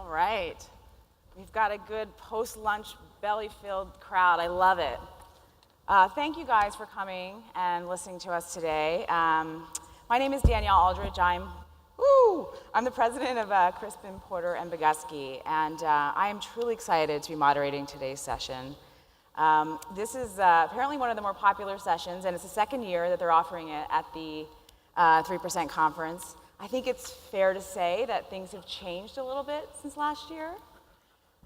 All right. We've got a good post-lunch belly-filled crowd. I love it. Thank you guys for coming and listening to us today. My name is Danielle Aldridge. I'm the president of Crispin, Porter, and Bogusky, and I am truly excited to be moderating today's session. This is apparently one of the more popular sessions, and it's the second year that they're offering it at the 3% conference. I think it's fair to say that things have changed a little bit since last year.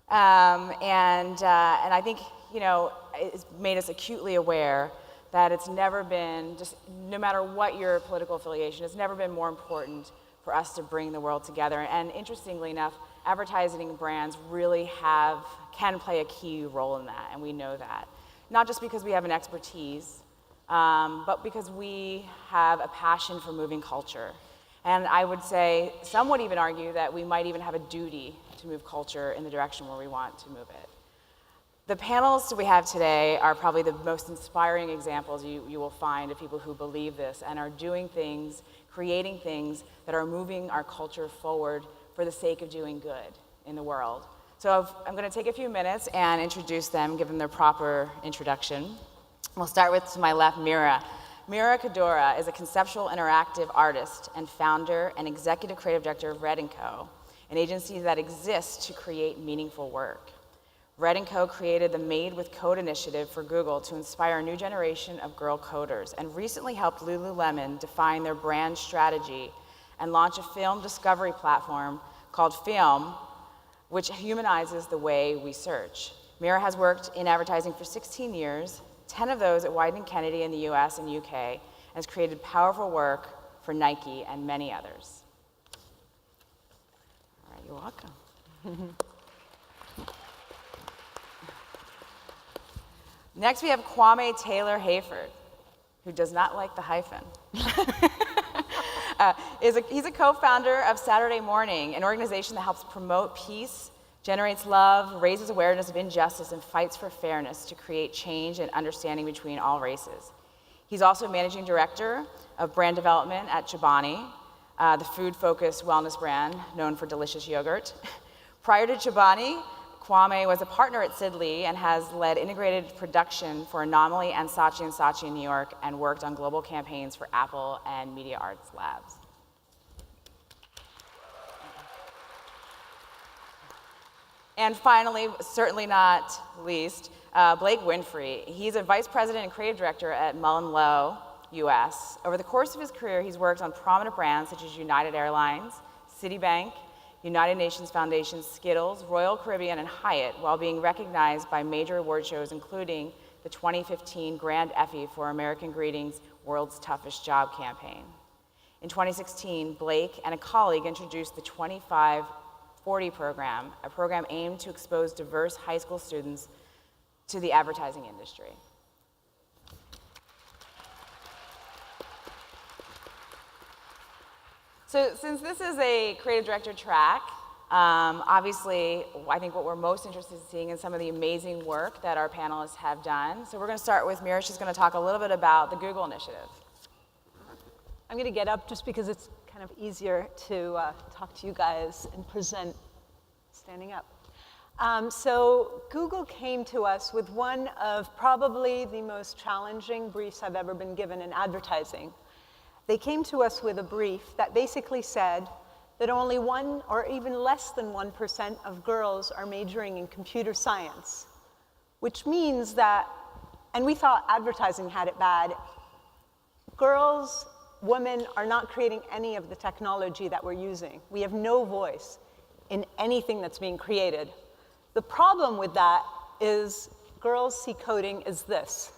And I think, it's made us acutely aware that it's never been, just no matter what your political affiliation, it's never been more important for us to bring the world together. And interestingly enough, advertising brands really can play a key role in that, and we know that. Not just because we have an expertise, but because we have a passion for moving culture. And I would say, some would even argue that we might even have a duty to move culture in the direction where we want to move it. The panels we have today are probably the most inspiring examples you will find of people who believe this and are doing things, creating things that are moving our culture forward for the sake of doing good in the world. So I'm going to take a few minutes and introduce them, give them their proper introduction. We'll start with, to my left, Mira. Mira Kadora is a conceptual interactive artist and founder and executive creative director of Red & Co., an agency that exists to create meaningful work. Red & Co. created the Made with Code initiative for Google to inspire a new generation of girl coders, and recently helped Lululemon define their brand strategy and launch a film discovery platform called Film, which humanizes the way we search. Mira has worked in advertising for 16 years, 10 of those at Wieden+Kennedy in the US and UK, and has created powerful work for Nike and many others. All right, you're welcome. Next, we have Kwame Taylor Hayford, who does not like the hyphen. He's a co-founder of Saturday Morning, an organization that helps promote peace, generates love, raises awareness of injustice, and fights for fairness to create change and understanding between all races. He's also managing director of brand development at Chobani, the food-focused wellness brand known for delicious yogurt. Prior to Chobani, Kwame was a partner at Sid Lee and has led integrated production for Anomaly and Saatchi in New York, and worked on global campaigns for Apple and Media Arts Labs. And finally, certainly not least, Blake Winfrey. He's a vice president and creative director at MullenLowe US. Over the course of his career, he's worked on prominent brands such as United Airlines, Citibank, United Nations Foundation, Skittles, Royal Caribbean, and Hyatt, while being recognized by major award shows, including the 2015 Grand Effie for American Greetings' World's Toughest Job campaign. In 2016, Blake and a colleague introduced the 2540 program, a program aimed to expose diverse high school students to the advertising industry. So since this is a creative director track, obviously I think what we're most interested in seeing is some of the amazing work that our panelists have done. So we're going to start with Mira. She's going to talk a little bit about the Google initiative. I'm going to get up just because it's kind of easier to talk to you guys and present standing up. So Google came to us with one of probably the most challenging briefs I've ever been given in advertising. They came to us with a brief that basically said that only 1 or even less than 1% of girls are majoring in computer science, which means that, and we thought advertising had it bad, girls, women are not creating any of the technology that we're using. We have no voice in anything that's being created. The problem with that is girls see coding as this.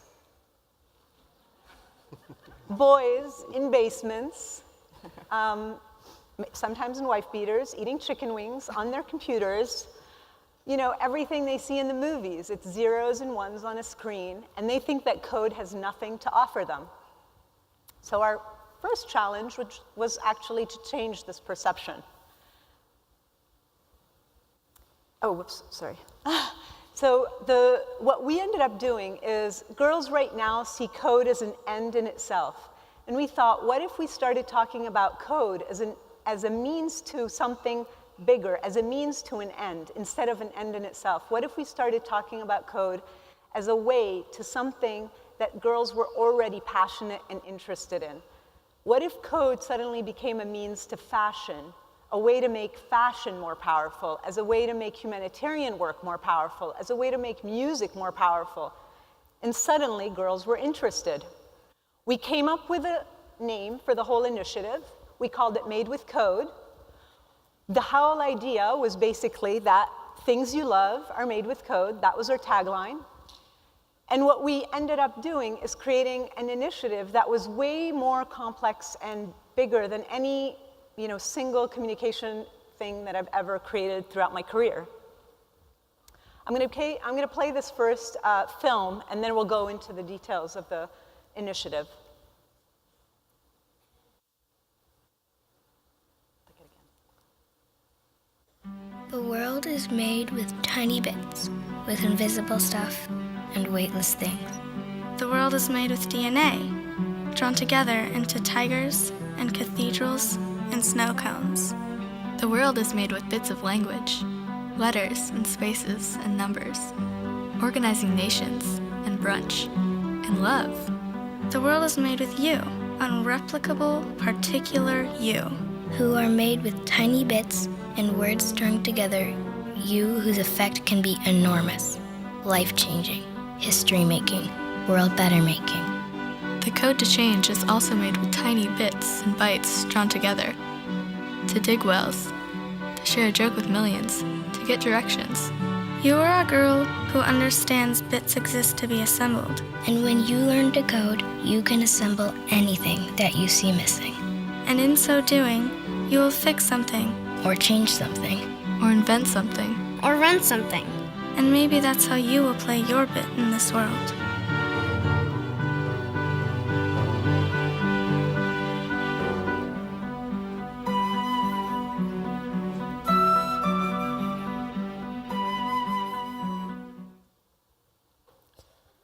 Boys in basements, sometimes in wife beaters, eating chicken wings on their computers, everything they see in the movies. It's zeros and ones on a screen, and they think that code has nothing to offer them. So our first challenge, which was actually to change this perception. Oh, whoops, sorry. So what we ended up doing is girls right now see code as an end in itself. And we thought, what if we started talking about code as a means to something bigger as a means to an end instead of an end in itself? What if we started talking about code as a way to something that girls were already passionate and interested in? What if code suddenly became a means to fashion, a way to make fashion more powerful, as a way to make humanitarian work more powerful, as a way to make music more powerful? And suddenly, girls were interested. We came up with a name for the whole initiative. We called it Made with Code. The whole idea was basically that things you love are made with code. That was our tagline. And what we ended up doing is creating an initiative that was way more complex and bigger than any single communication thing that I've ever created throughout my career. I'm going to play this first film, and then we'll go into the details of the initiative. The world is made with tiny bits, with invisible stuff and weightless things. The world is made with DNA, drawn together into tigers and cathedrals and snow cones. The world is made with bits of language, letters and spaces and numbers, organizing nations and brunch and love. The world is made with you, unreplicable, particular you. Who are made with tiny bits and words strung together, you whose effect can be enormous, life-changing, history-making, world-better-making. The code to change is also made with tiny bits and bytes drawn together. To dig wells, to share a joke with millions, to get directions. You are a girl who understands bits exist to be assembled. And when you learn to code, you can assemble anything that you see missing. And in so doing, you will fix something. Or change something. Or invent something. Or run something. And maybe that's how you will play your bit in this world.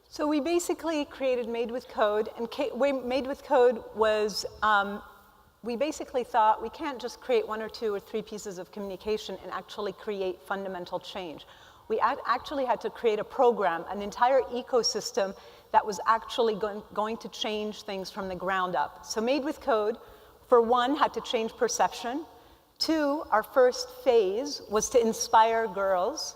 So we basically created Made with Code, and Made with Code was, we basically thought we can't just create 1 or 2 or 3 pieces of communication and actually create fundamental change. We actually had to create a program, an entire ecosystem that was actually going to change things from the ground up. So Made with Code, for one, had to change perception. 2, our first phase was to inspire girls.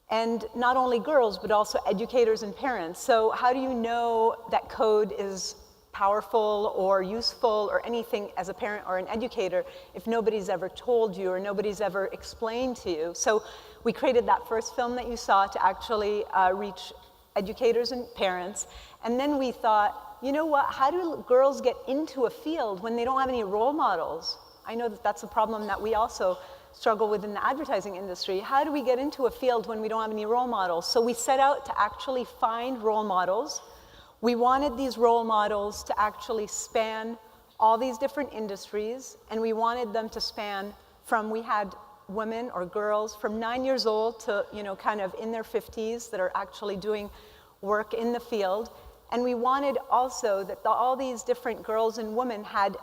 And not only girls, but also educators and parents. So how do you know that code is powerful or useful or anything as a parent or an educator if nobody's ever told you or nobody's ever explained to you? So we created that first film that you saw to actually reach educators and parents. And then we thought, you know what, how do girls get into a field when they don't have any role models? I know that that's a problem that we also struggle with in the advertising industry. How do we get into a field when we don't have any role models? So we set out to actually find role models. We wanted these role models to actually span all these different industries, and we wanted them to span from, we had women or girls from 9 years old to, kind of in their 50s that are actually doing work in the field. And we wanted also that all these different girls and women had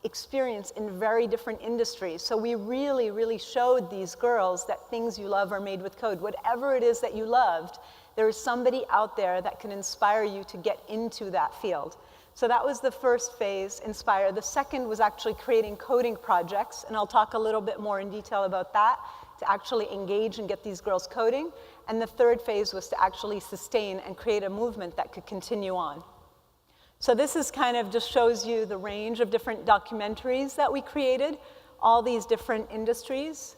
experience in very different industries. So we really, really showed these girls that things you love are made with code. Whatever it is that you loved, there is somebody out there that can inspire you to get into that field. So that was the first phase, inspire. The second was actually creating coding projects, and I'll talk a little bit more in detail about that, to actually engage and get these girls coding. And the third phase was to actually sustain and create a movement that could continue on. So this is kind of just shows you the range of different documentaries that we created, all these different industries.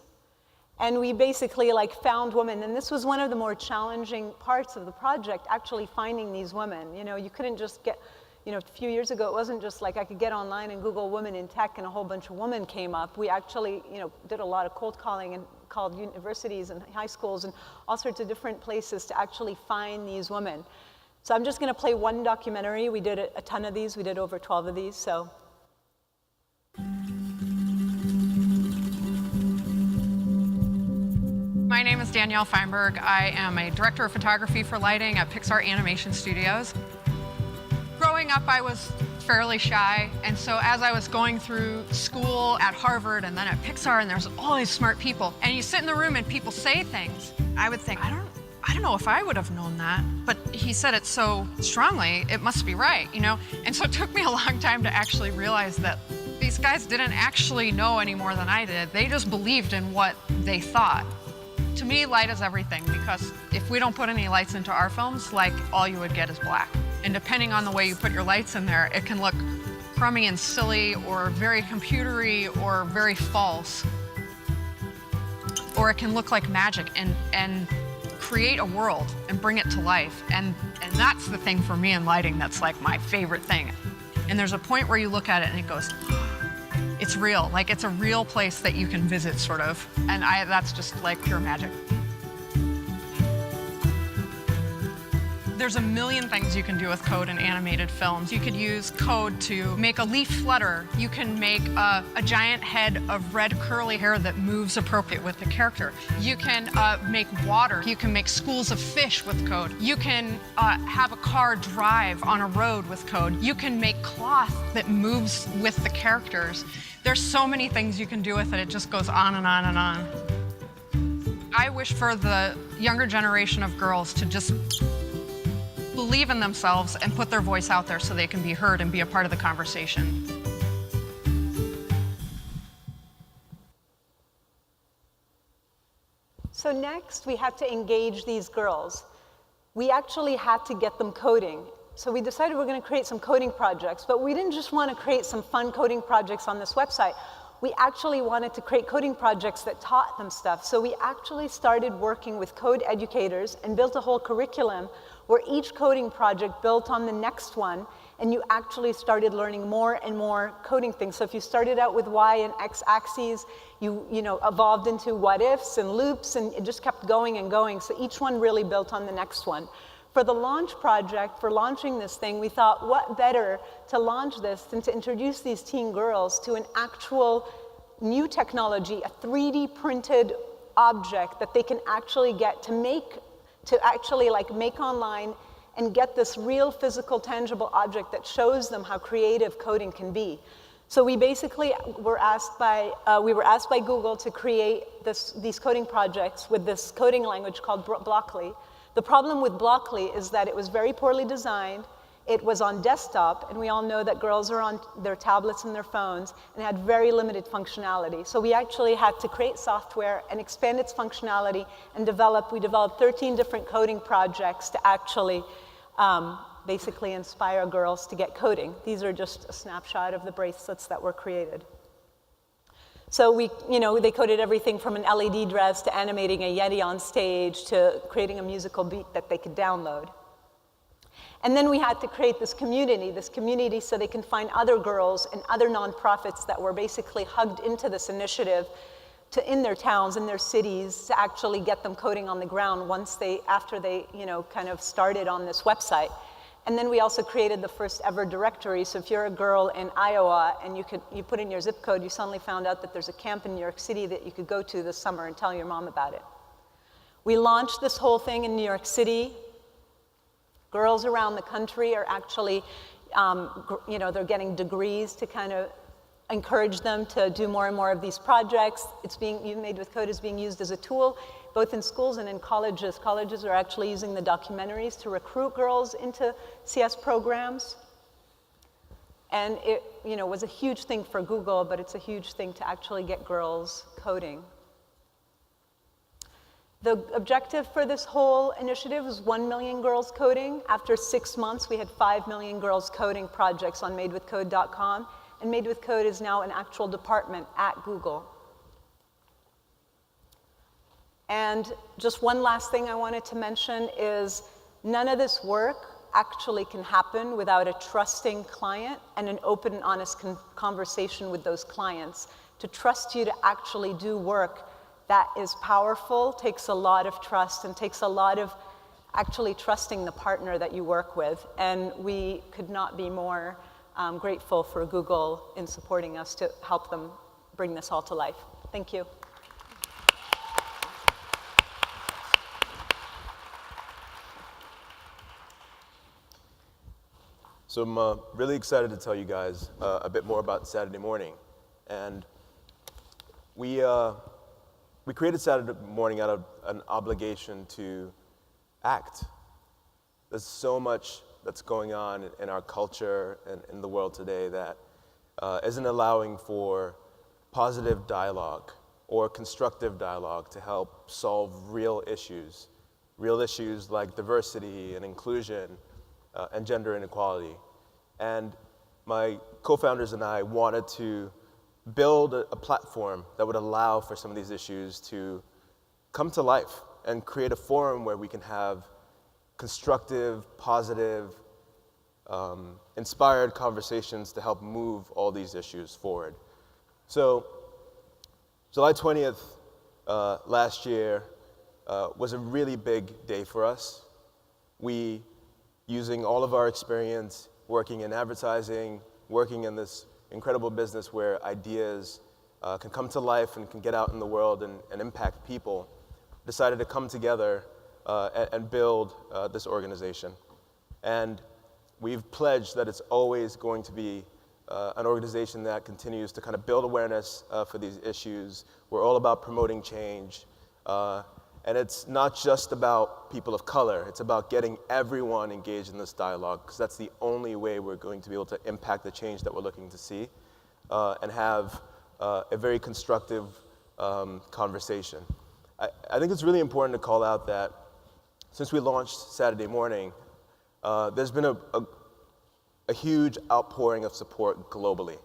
And we basically found women, and this was one of the more challenging parts of the project, actually finding these women. You couldn't just get, a few years ago, it wasn't just like I could get online and Google women in tech and a whole bunch of women came up. We actually, did a lot of cold calling and called universities and high schools and all sorts of different places to actually find these women. So I'm just going to play one documentary. We did a ton of these. We did over 12 of these, so. My name is Danielle Feinberg. I am a director of photography for lighting at Pixar Animation Studios. Growing Growing up, I was fairly shy, and so as I was going through school at Harvard and then at Pixar, and there's all these smart people, and you sit in the room and people say things, I would think, I don't know if I would have known that, but he said it so strongly, it must be right, you know? And so it took me a long time to actually realize that these guys didn't actually know any more than I did. They just believed in what they thought. To me, light is everything, because if we don't put any lights into our films, like, all you would get is black. And depending on the way you put your lights in there, it can look crummy and silly, or very computery, or very false. Or it can look like magic and create a world and bring it to life. And that's the thing for me in lighting that's like my favorite thing. And there's a point where you look at it and it goes, it's real. Like, it's a real place that you can visit, sort of. And that's just like pure magic. There's a million things you can do with code in animated films. You could use code to make a leaf flutter. You can make a giant head of red curly hair that moves appropriate with the character. You can make water. You can make schools of fish with code. You can have a car drive on a road with code. You can make cloth that moves with the characters. There's so many things you can do with it. It just goes on and on and on. I wish for the younger generation of girls to just believe in themselves and put their voice out there so they can be heard and be a part of the conversation. So next, we had to engage these girls. We actually had to get them coding. So we decided we're going to create some coding projects, but we didn't just want to create some fun coding projects on this website. We actually wanted to create coding projects that taught them stuff. So we actually started working with code educators and built a whole curriculum where each coding project built on the next one, and you actually started learning more and more coding things. So if you started out with Y and X axes, you evolved into what ifs and loops, and it just kept going and going. So each one really built on the next one. For the launch project, for launching this thing, we thought, what better to launch this than to introduce these teen girls to an actual new technology, a 3D printed object that they can actually get to make, to actually like make online and get this real physical tangible object that shows them how creative coding can be. So we basically were asked by Google to create these coding projects with this coding language called Blockly. The problem with Blockly is that it was very poorly designed. It was on desktop, and we all know that girls are on their tablets and their phones, and it had very limited functionality. So we actually had to create software and expand its functionality and we developed 13 different coding projects to actually basically inspire girls to get coding. These are just a snapshot of the bracelets that were created. So they coded everything from an LED dress to animating a Yeti on stage to creating a musical beat that they could download. And then we had to create this community so they can find other girls and other nonprofits that were basically hugged into this initiative in their towns, in their cities, to actually get them coding on the ground after they kind of started on this website. And then we also created the first ever directory. So if you're a girl in Iowa and you put in your zip code, you suddenly found out that there's a camp in New York City that you could go to this summer and tell your mom about it. We launched this whole thing in New York City. Girls around the country are actually, they're getting degrees to kind of encourage them to do more and more of these projects. Made with Code is being used as a tool, both in schools and in colleges. Colleges are actually using the documentaries to recruit girls into CS programs. And it was a huge thing for Google, but it's a huge thing to actually get girls coding. The objective for this whole initiative was 1 million girls coding. After 6 months, we had 5 million girls coding projects on madewithcode.com, and Made with Code is now an actual department at Google. And just one last thing I wanted to mention is none of this work actually can happen without a trusting client and an open and honest conversation with those clients. To trust you to actually do work that is powerful takes a lot of trust and takes a lot of actually trusting the partner that you work with. And we could not be more grateful for Google in supporting us to help them bring this all to life. Thank you. So I'm really excited to tell you guys a bit more about Saturday Morning. And we created Saturday Morning out of an obligation to act. There's so much that's going on in our culture and in the world today that isn't allowing for positive dialogue or constructive dialogue to help solve real issues like diversity and inclusion and gender inequality. And my co-founders and I wanted to build a platform that would allow for some of these issues to come to life and create a forum where we can have constructive, positive, inspired conversations to help move all these issues forward. So July 20th last year was a really big day for us. We, using all of our experience working in advertising, working in this incredible business where ideas can come to life and can get out in the world and impact people, decided to come together and build this organization. And we've pledged that it's always going to be an organization that continues to kind of build awareness for these issues. We're all about promoting change. And it's not just about people of color, it's about getting everyone engaged in this dialogue, because that's the only way we're going to be able to impact the change that we're looking to see and have a very constructive conversation. I think it's really important to call out that since we launched Saturday Morning, there's been a huge outpouring of support globally.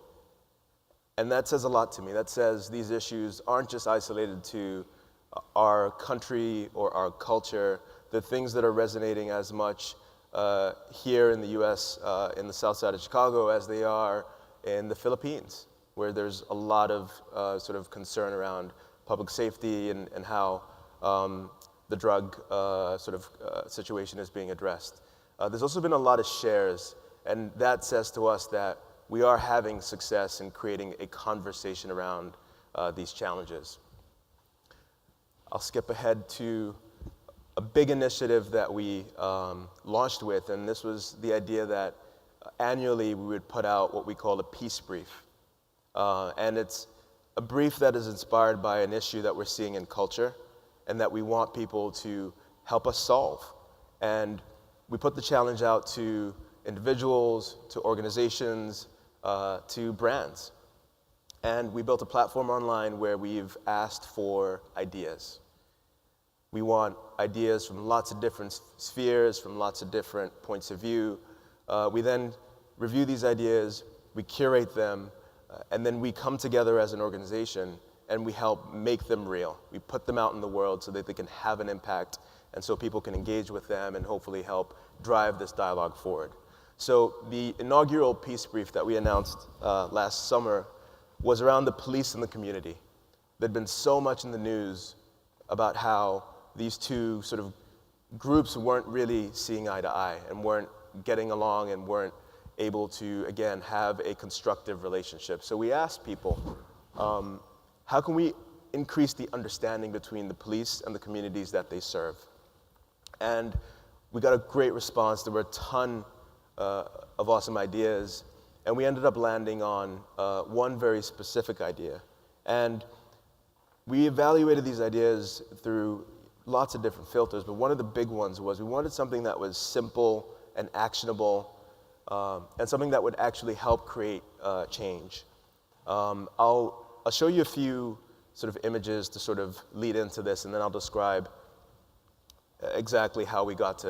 And that says a lot to me. That says these issues aren't just isolated to our country or our culture. The things that are resonating as much here in the US, in the south side of Chicago, as they are in the Philippines, where there's a lot of sort of concern around public safety and how the drug situation is being addressed. There's also been a lot of shares, and that says to us that we are having success in creating a conversation around these challenges. I'll skip ahead to a big initiative that we launched with, and this was the idea that annually we would put out what we call a peace brief. And it's a brief that is inspired by an issue that we're seeing in culture and that we want people to help us solve. And we put the challenge out to individuals, to organizations, to brands. And we built a platform online where we've asked for ideas. We want ideas from lots of different spheres, from lots of different points of view. We then review these ideas, we curate them, and then we come together as an organization and we help make them real. We put them out in the world so that they can have an impact and so people can engage with them and hopefully help drive this dialogue forward. So the inaugural peace brief that we announced last summer was around the police and the community. There'd been so much in the news about how these two sort of groups weren't really seeing eye to eye and weren't getting along and weren't able to, again, have a constructive relationship. So we asked people, how can we increase the understanding between the police and the communities that they serve? And we got a great response. There were a ton of awesome ideas, and we ended up landing on one very specific idea. And we evaluated these ideas through lots of different filters, but one of the big ones was we wanted something that was simple and actionable, and something that would actually help create change. I'll show you a few sort of images to sort of lead into this, and then I'll describe exactly how we got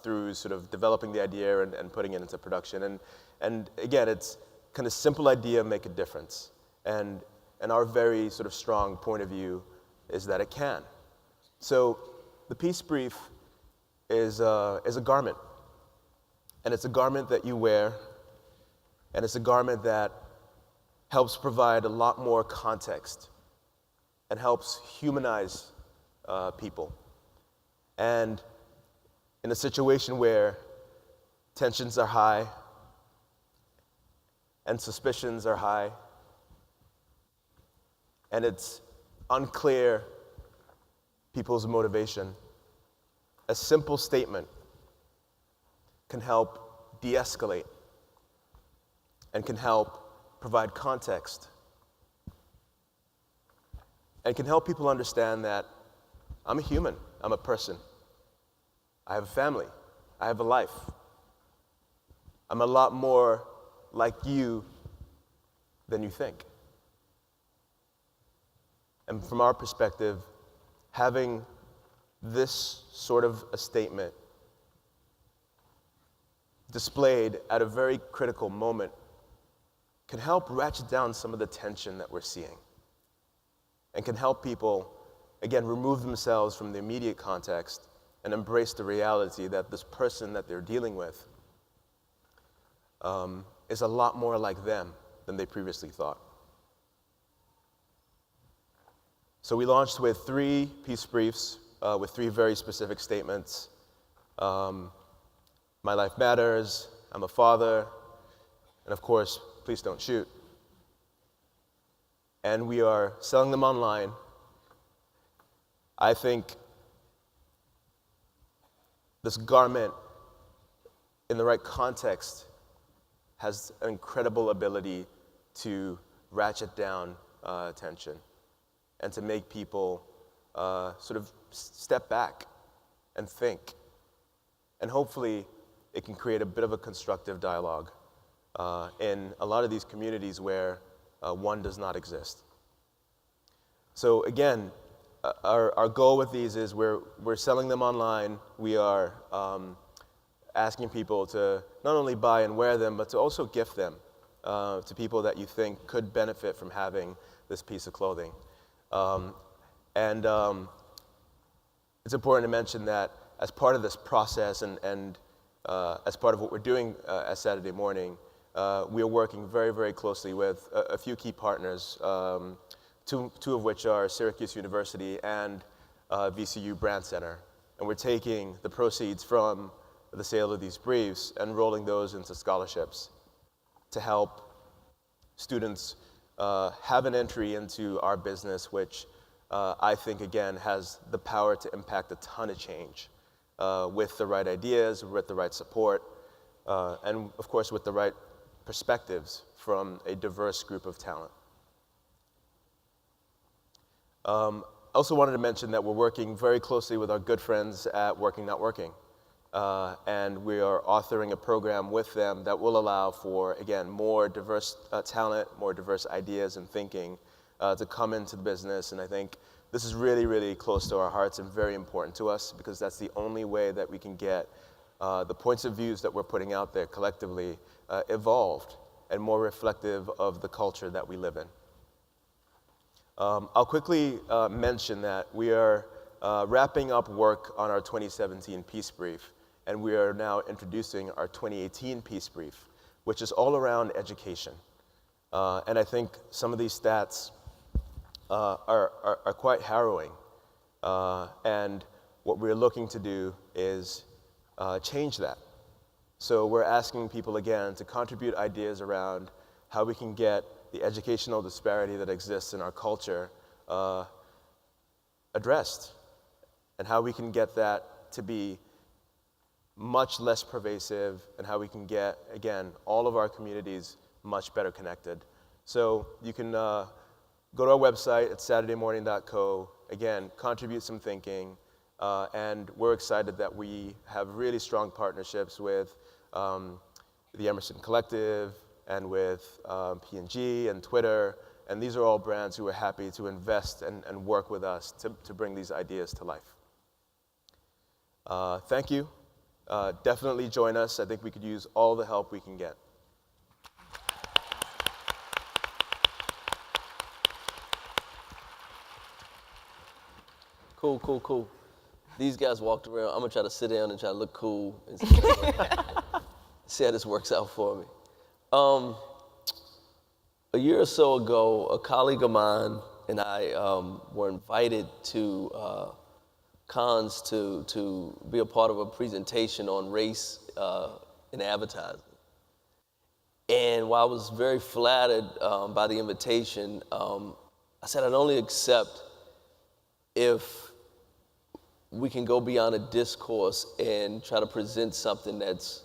through sort of developing the idea and putting it into production. And again, it's kind of simple idea, make a difference. And our very sort of strong point of view is that it can. So the peace brief is a garment. And it's a garment that you wear, and it's a garment that helps provide a lot more context and helps humanize people. And in a situation where tensions are high and suspicions are high, and it's unclear people's motivation, a simple statement can help de-escalate and can help provide context and can help people understand that I'm a human, I'm a person. I have a family, I have a life. I'm a lot more like you than you think. And from our perspective, having this sort of a statement displayed at a very critical moment can help ratchet down some of the tension that we're seeing and can help people, again, remove themselves from the immediate context and embrace the reality that this person that they're dealing with is a lot more like them than they previously thought. So we launched with 3 peace briefs with 3 very specific statements. My life matters, I'm a father, and of course, please don't shoot. And we are selling them online. I think this garment, in the right context, has an incredible ability to ratchet down tension and to make people sort of step back and think. And hopefully, it can create a bit of a constructive dialogue in a lot of these communities where one does not exist. So again, our goal with these is we're selling them online. We are asking people to not only buy and wear them, but to also gift them to people that you think could benefit from having this piece of clothing. It's important to mention that as part of this process and as part of what we're doing at Saturday Morning, we are working very, very closely with a few key partners, two of which are Syracuse University and VCU Brand Center. And we're taking the proceeds from the sale of these briefs and rolling those into scholarships to help students have an entry into our business, which I think, again, has the power to impact a ton of change with the right ideas, with the right support, and of course with the right perspectives from a diverse group of talent. I also wanted to mention that we're working very closely with our good friends at Working Not Working. And we are authoring a program with them that will allow for, again, more diverse talent, more diverse ideas and thinking to come into the business. And I think this is really, really close to our hearts and very important to us because that's the only way that we can get the points of views that we're putting out there collectively evolved and more reflective of the culture that we live in. I'll quickly mention that we are wrapping up work on our 2017 Peace Brief, and we are now introducing our 2018 Peace Brief, which is all around education. And I think some of these stats are quite harrowing. And what we're looking to do is change that. So we're asking people, again, to contribute ideas around how we can get the educational disparity that exists in our culture addressed, and how we can get that to be much less pervasive, and how we can get, again, all of our communities much better connected. So you can go to our website at saturdaymorning.co, again, contribute some thinking, and we're excited that we have really strong partnerships with the Emerson Collective and with P&G and Twitter, and these are all brands who are happy to invest and work with us to bring these ideas to life. Thank you. Definitely join us. I think we could use all the help we can get. Cool. These guys walked around. I'm gonna try to sit down and try to look cool and see how this works out for me. A year or so ago, a colleague of mine and I were invited to Cannes to be a part of a presentation on race in advertising. And while I was very flattered by the invitation, I said I'd only accept if we can go beyond a discourse and try to present something that's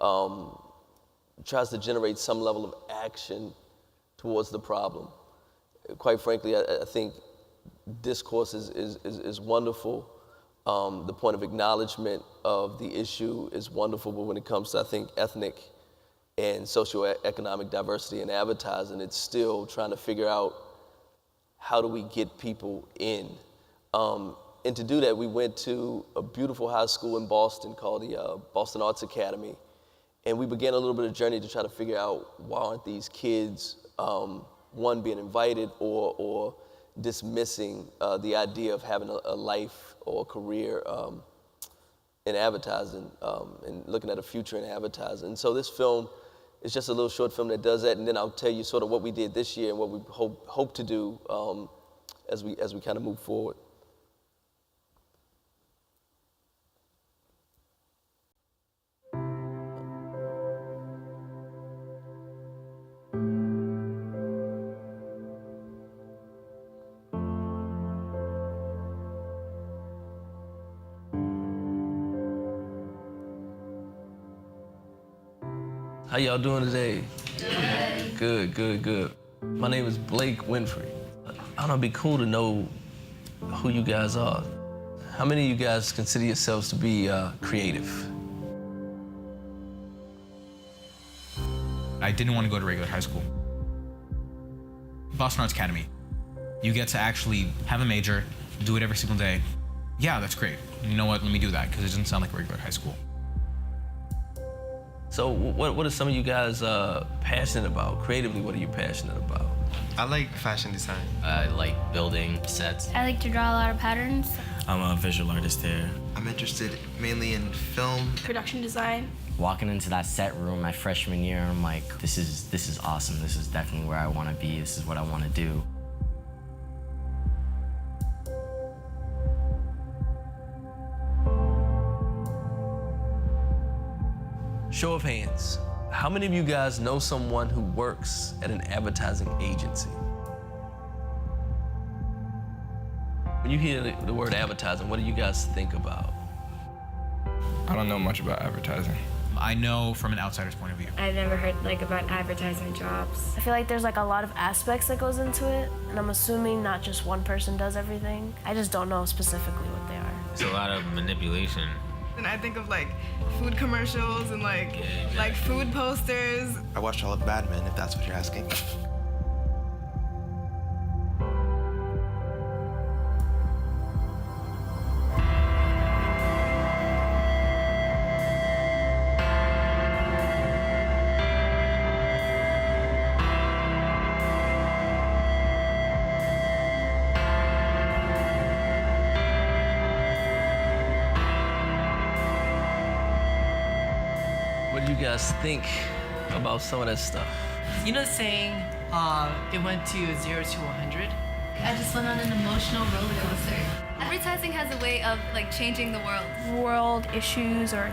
tries to generate some level of action towards the problem. Quite frankly, I think discourse is wonderful. The point of acknowledgement of the issue is wonderful, but when it comes to, I think, ethnic and socioeconomic diversity in advertising, it's still trying to figure out how do we get people in. And to do that, we went to a beautiful high school in Boston called the Boston Arts Academy. And we began a little bit of a journey to try to figure out why aren't these kids, one, being invited or dismissing the idea of having a life or a career in advertising and looking at a future in advertising. And so this film is just a little short film that does that, and then I'll tell you sort of what we did this year and what we hope to do as we kind of move forward. How y'all doing today? Good. Good. My name is Blake Winfrey. I don't know, it'd be cool to know who you guys are. How many of you guys consider yourselves to be creative? I didn't want to go to regular high school. Boston Arts Academy. You get to actually have a major, do it every single day. Yeah, that's great. You know what, let me do that, because it doesn't sound like regular high school. So what are some of you guys passionate about? Creatively, what are you passionate about? I like fashion design. I like building sets. I like to draw a lot of patterns. I'm a visual artist here. I'm interested mainly in film. Production design. Walking into that set room my freshman year, I'm like, this is awesome. This is definitely where I want to be. This is what I want to do. Show of hands. How many of you guys know someone who works at an advertising agency? When you hear the word advertising, what do you guys think about? I don't know much about advertising. I know from an outsider's point of view. I've never heard about advertising jobs. I feel like there's a lot of aspects that goes into it, and I'm assuming not just one person does everything. I just don't know specifically what they are. It's a lot of manipulation. And I think of food commercials and like food posters. I watched all of Bad Men, if that's what you're asking. What do you guys think about some of that stuff? You know the saying, it went to 0 to 100? I just went on an emotional roller coaster. Advertising has a way of changing the world. World issues or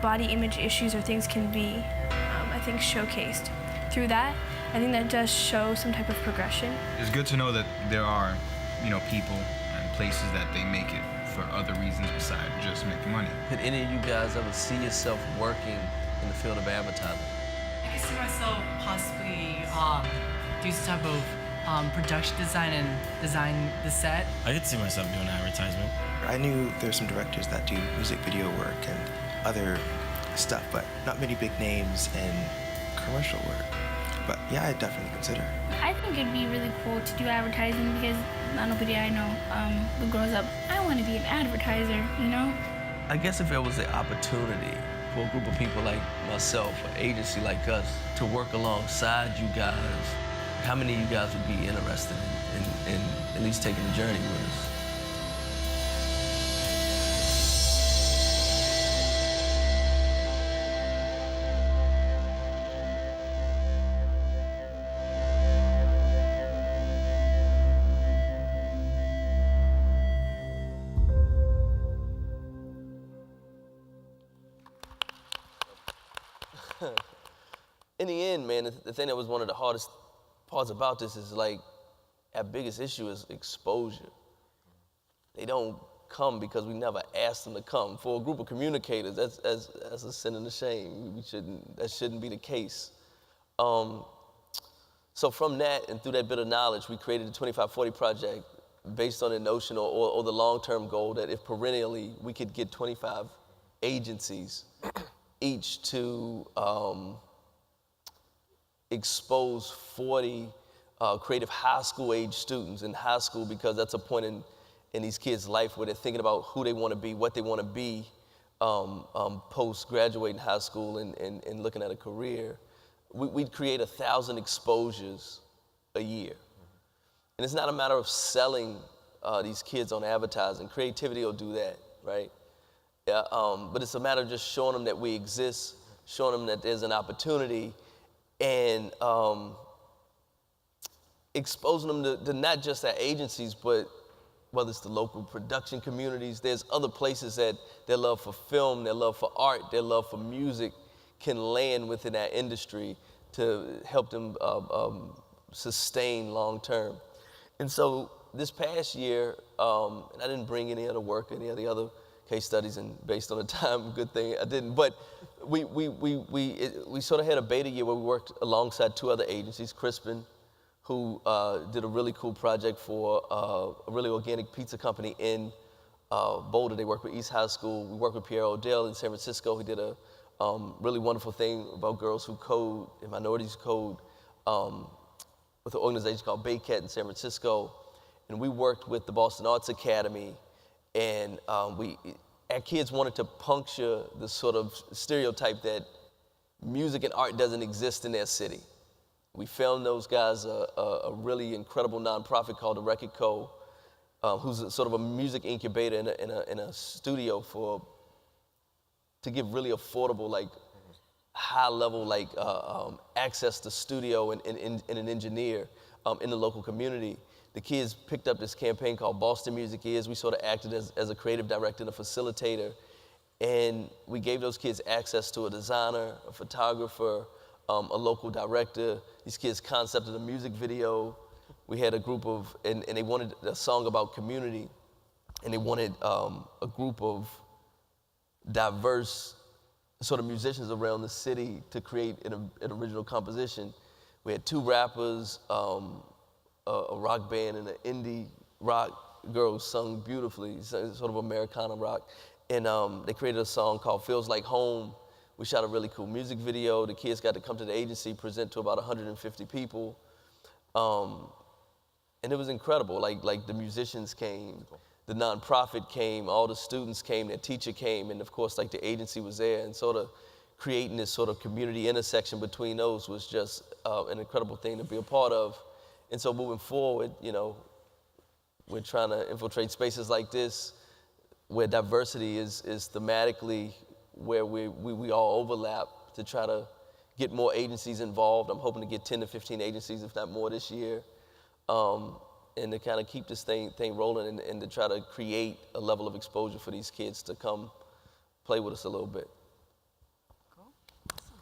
body image issues or things can be, I think, showcased. Through that, I think that does show some type of progression. It's good to know that there are, people and places that they make it for other reasons besides just making money. Could any of you guys ever see yourself working in the field of advertising? I can see myself possibly do some type of production design and design the set. I could see myself doing advertisement. I knew there's some directors that do music video work and other stuff, but not many big names in commercial work. But yeah, I'd definitely consider. I think it'd be really cool to do advertising because nobody I know who grows up, I want to be an advertiser, I guess if there was the opportunity for a group of people like myself, an agency like us, to work alongside you guys, how many of you guys would be interested in at least taking the journey with us? In the end, man, the thing that was one of the hardest parts about this is our biggest issue is exposure. They don't come because we never asked them to come. For a group of communicators, that's a sin and a shame. That shouldn't be the case. So from that and through that bit of knowledge, we created the 2540 Project based on the notion or the long-term goal that if perennially we could get 25 agencies each to expose 40 creative high school age students in high school, because that's a point in these kids' life where they're thinking about who they want to be, what they want to be post-graduating high school and looking at a career. We'd create 1,000 exposures a year. And it's not a matter of selling these kids on advertising. Creativity will do that, right? Yeah, but it's a matter of just showing them that we exist, showing them that there's an opportunity, and exposing them to not just our agencies, but whether it's the local production communities. There's other places that their love for film, their love for art, their love for music can land within that industry to help them sustain long term. And so this past year, and I didn't bring any other work, any of the other case studies, and based on the time, good thing I didn't, but we sort of had a beta year where we worked alongside 2 other agencies, Crispin, who did a really cool project for a really organic pizza company in Boulder. They worked with East High School. We worked with Pierre O'Dell in San Francisco, who did a really wonderful thing about girls who code and minorities who code with an organization called Baycat in San Francisco. And we worked with the Boston Arts Academy, and our kids wanted to puncture the sort of stereotype that music and art doesn't exist in their city. We filmed those guys a really incredible nonprofit called The Record Co., who's sort of a music incubator in a studio to give really affordable, like high level, like access to studio and an engineer in the local community. The kids picked up this campaign called Boston Music Is. We sort of acted as a creative director and a facilitator. And we gave those kids access to a designer, a photographer, a local director. These kids concepted a music video. We had a group of, and they wanted a song about community. And they wanted a group of diverse sort of musicians around the city to create an original composition. We had 2 rappers, a rock band, and an indie rock girl who sung beautifully, sort of Americana rock. And they created a song called Feels Like Home. We shot a really cool music video. The kids got to come to the agency, present to about 150 people. And it was incredible. Like the musicians came, the nonprofit came, all the students came, their teacher came, and of course, like the agency was there. And sort of creating this sort of community intersection between those was just an incredible thing to be a part of. And so moving forward, you know, we're trying to infiltrate spaces like this where diversity is thematically where we all overlap, to try to get more agencies involved. I'm hoping to get 10 to 15 agencies, if not more, this year. And to kind of keep this thing rolling and to try to create a level of exposure for these kids to come play with us a little bit. Cool. Awesome.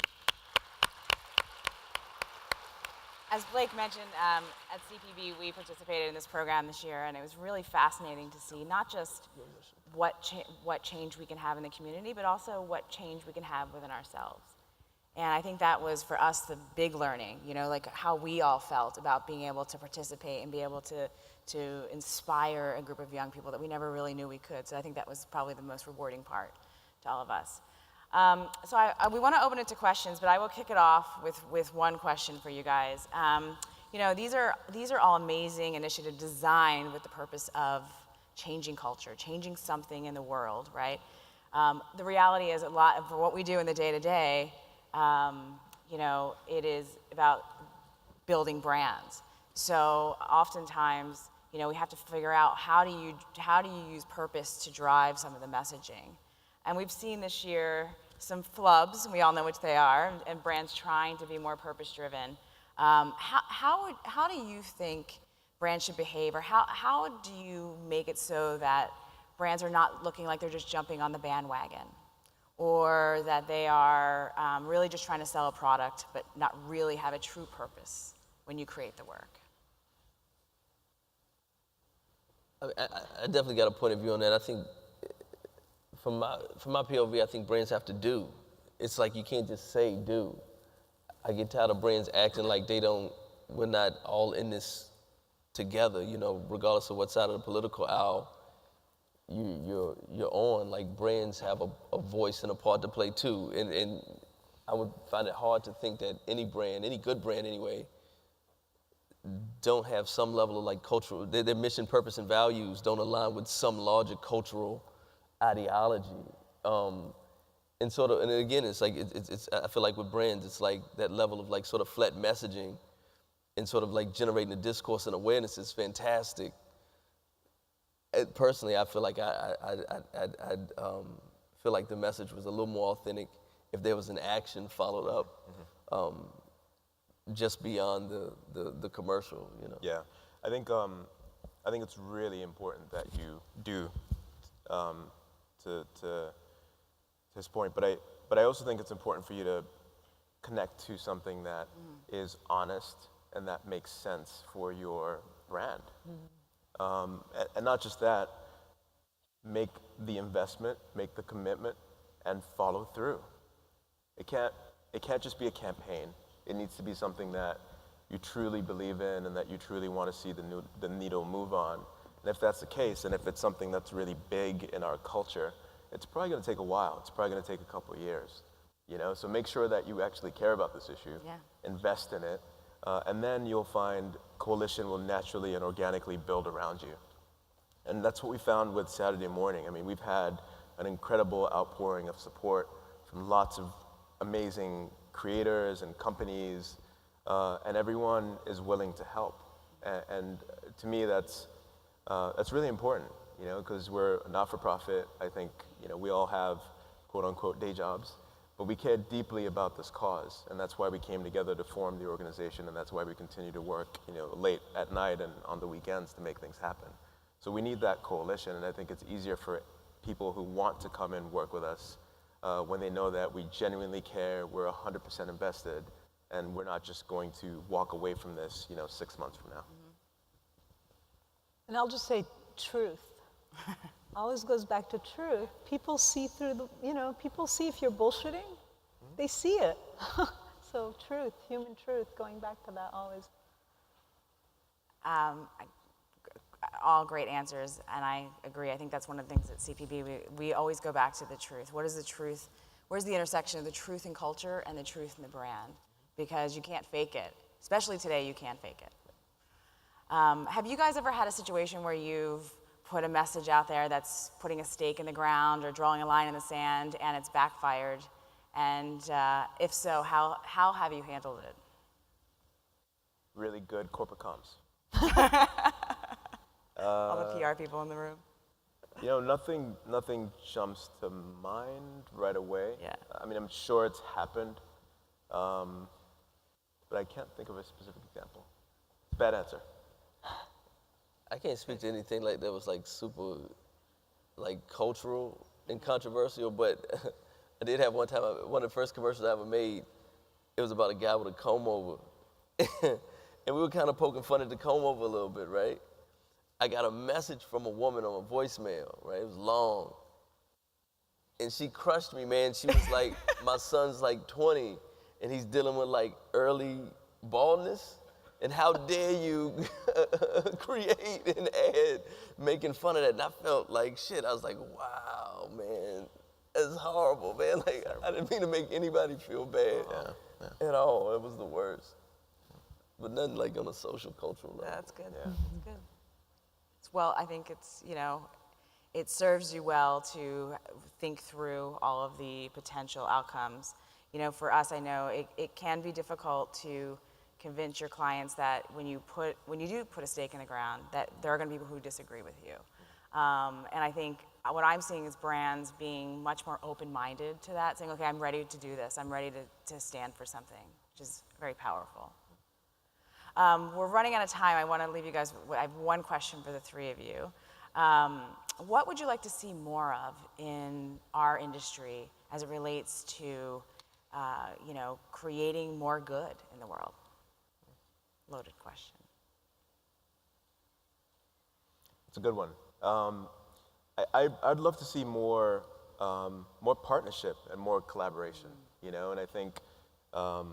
As Blake mentioned, at CPB, we participated in this program this year, and it was really fascinating to see not just what change we can have in the community, but also what change we can have within ourselves. And I think that was, for us, the big learning, you know, like how we all felt about being able to participate and be able to inspire a group of young people that we never really knew we could. So I think that was probably the most rewarding part to all of us. We want to open it to questions, but I will kick it off with one question for you guys. You know, these are all amazing initiatives designed with the purpose of changing culture, changing something in the world, right? The reality is, a lot of what we do in the day-to-day, you know, it is about building brands. So oftentimes, you know, we have to figure out how do you use purpose to drive some of the messaging. And we've seen this year some flubs, and we all know which they are, and brands trying to be more purpose-driven. How do you think brands should behave, or how do you make it so that brands are not looking like they're just jumping on the bandwagon, or that they are really just trying to sell a product but not really have a true purpose when you create the work? I definitely got a point of view on that. I think from my POV, I think brands have to do. It's like you can't just say do. I get tired of brands acting like we're not all in this together, you know, regardless of what side of the political aisle you're on. Like, brands have a voice and a part to play too. And I would find it hard to think that any brand, any good brand anyway, don't have some level of like cultural, their mission, purpose, and values don't align with some larger cultural ideology. And sort of, and again, it's like, I feel like with brands, it's like that level of like sort of flat messaging and sort of like generating a discourse and awareness is fantastic. And personally, I feel like I'd feel like the message was a little more authentic if there was an action followed up, just beyond the commercial, you know. Yeah, I think it's really important that you do, to his point. But I also think it's important for you to connect to something that is honest and that makes sense for your brand. And not just that, make the investment, make the commitment, and follow through. It can't just be a campaign. It needs to be something that you truly believe in and that you truly want to see the needle move on. And if that's the case, and if it's something that's really big in our culture, it's probably going to take a while. It's probably going to take a couple of years, you know? So make sure that you actually care about this issue, invest in it, and then you'll find coalition will naturally and organically build around you. And that's what we found with Saturday Morning. I mean, we've had an incredible outpouring of support from lots of amazing creators and companies, and everyone is willing to help. And to me, that's really important, you know, because we're a not-for-profit. I think, you know, we all have quote-unquote day jobs, but we care deeply about this cause, and that's why we came together to form the organization, and that's why we continue to work, you know, late at night and on the weekends to make things happen. So we need that coalition, and I think it's easier for people who want to come and work with us when they know that we genuinely care, we're 100% invested, and we're not just going to walk away from this, you know, 6 months from now. And I'll just say truth. Always goes back to truth. People see through people see if you're bullshitting, they see it. So truth, human truth, going back to that always. All great answers, and I agree. I think that's one of the things at CPB, we always go back to the truth. What is the truth? Where's the intersection of the truth in culture and the truth in the brand? Because you can't fake it. Especially today, you can't fake it. Have you guys ever had a situation where you've put a message out there that's putting a stake in the ground or drawing a line in the sand and it's backfired? And if so, how have you handled it? Really good corporate comms. All the PR people in the room. You know, nothing jumps to mind right away. Yeah. I mean, I'm sure it's happened, but I can't think of a specific example. Bad answer. I can't speak to anything like that was like super, like cultural and controversial, but I did have one time, one of the first commercials I ever made, it was about a guy with a comb over. And we were kind of poking fun at the comb over a little bit, right? I got a message from a woman on a voicemail, right? It was long. And she crushed me, man. She was like, my son's like 20, and he's dealing with like early baldness. And how dare you create an ad making fun of that? And I felt like shit. I was like, wow, man, that's horrible, man. Like, I didn't mean to make anybody feel bad at all. It was the worst. But nothing like on a social, cultural level. That's good. Yeah. That's good. Well, I think it's, you know, it serves you well to think through all of the potential outcomes. You know, for us, I know it can be difficult to convince your clients that when you do put a stake in the ground, that there are going to be people who disagree with you. And I think what I'm seeing is brands being much more open-minded to that, saying, okay, I'm ready to do this. I'm ready to stand for something, which is very powerful. We're running out of time. I want to leave you guys, I have one question for the three of you. What would you like to see more of in our industry as it relates to, you know, creating more good in the world? Loaded question. It's a good one. I'd love to see more partnership and more collaboration, you know, and I think the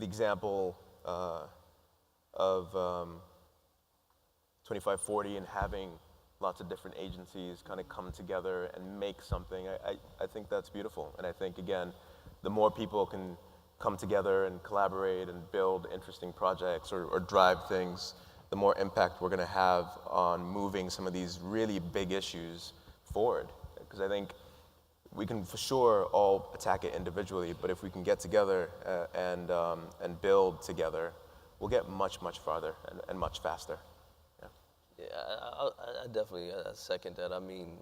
example of 2540 and having lots of different agencies kind of come together and make something, I think that's beautiful. And I think, again, the more people can come together and collaborate and build interesting projects or drive things, the more impact we're going to have on moving some of these really big issues forward. Because I think we can for sure all attack it individually, but if we can get together and build together, we'll get much, much farther and much faster. Yeah, I definitely second that. I mean,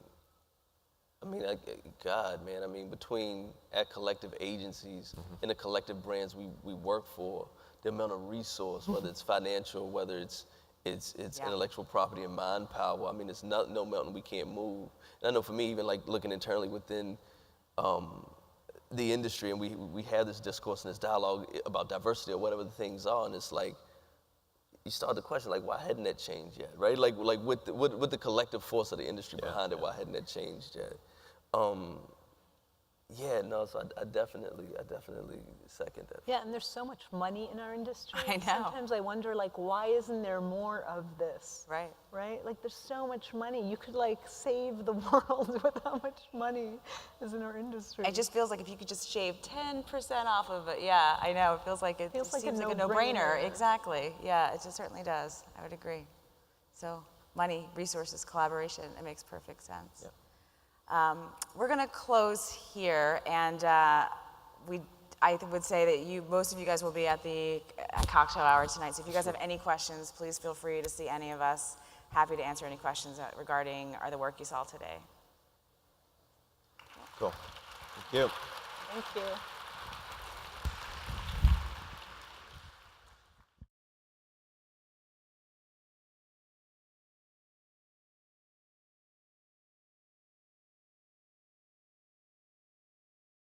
God, man, I mean, between our collective agencies and the collective brands we work for, the amount of resource, whether it's financial, whether it's intellectual property and mind power, I mean, it's no mountain we can't move. And I know for me, even like looking internally within the industry, and we have this discourse and this dialogue about diversity or whatever the things are, and it's like, you start to question, like, why hadn't that changed yet, right? Like with the collective force of the industry behind it, why hadn't that changed yet? Yeah, no, so I definitely second that. Yeah, and there's so much money in our industry. I know. Sometimes I wonder, like, why isn't there more of this? Right. Right? Like, there's so much money. You could, like, save the world with how much money is in our industry. It just feels like if you could just shave 10% off of it, yeah, I know. It feels like it Feels like seems a like a no-brainer. no-brainer. Exactly. Yeah, it just certainly does. I would agree. So money, resources, collaboration, it makes perfect sense. Yeah. We're going to close here, and I would say that most of you guys will be at the cocktail hour tonight. So if you guys have any questions, please feel free to see any of us. Happy to answer any questions regarding the work you saw today. Cool. Thank you. Thank you.